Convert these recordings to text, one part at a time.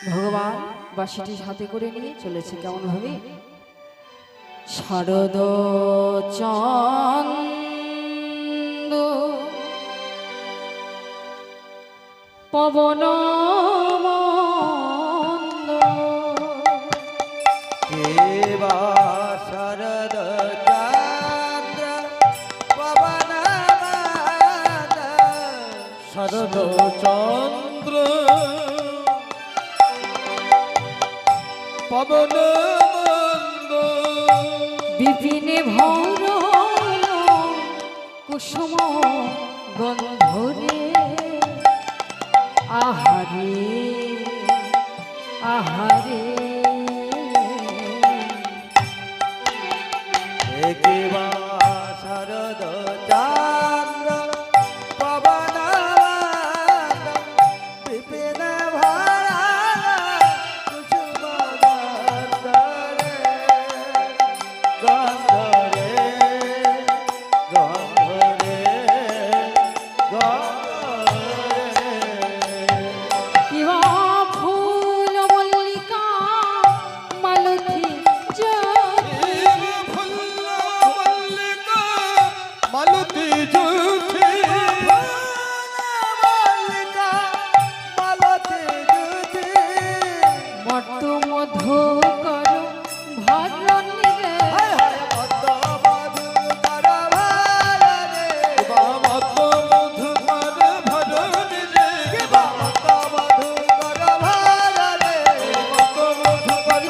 ভগবান বাঁশিটি হাতে করে নিয়ে চলেছে কেমন ভাবে। শারদ চন্দ পবন মন্দ শারদ চন্দ্র পবন শারদ চন্দ্র পবন মন্দ বিপিনে ভর কুসুম গন্ধরে আহারে আহারে শারদ চন্দ্র পবন বিপিন ভরা কুসুম গন্ধরে গন্ধরে গন্ধরে গন্ধরে কিবা ফুল মল্লিকা মালতী মালতী জ্যোতি মত মধু কর ভরণী রে মত মধুকর ভরণী রে মত মধুকর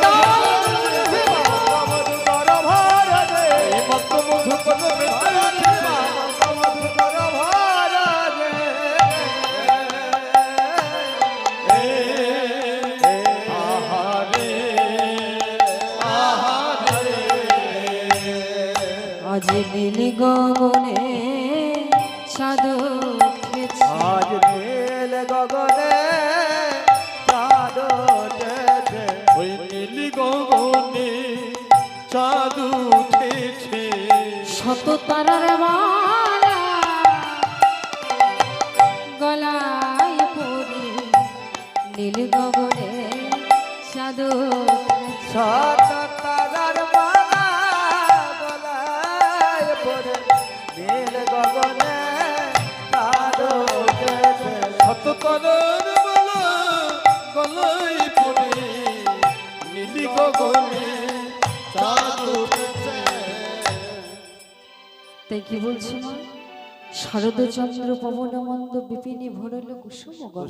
আজ নীলি গগনে চাঁদ উঠেছে আজ নীল গগনে চাঁদ উঠেছে ওই নীলি গগনে চাঁদ উঠেছে শত তারার মালা গলায় পরি নীল গগনে চাঁদ উঠেছে। শত তারার মালা গলায় পরে নীল গগনে চাঁদ উঠেছে শত তারার মালা গলায় পড়ে নীলি গগনে চাঁদ উঠেছে। তাই কি বলছি মা, শারদ চন্দ্র পবন মন্দ বিপিনে ভরল কুসুম গন্ধ।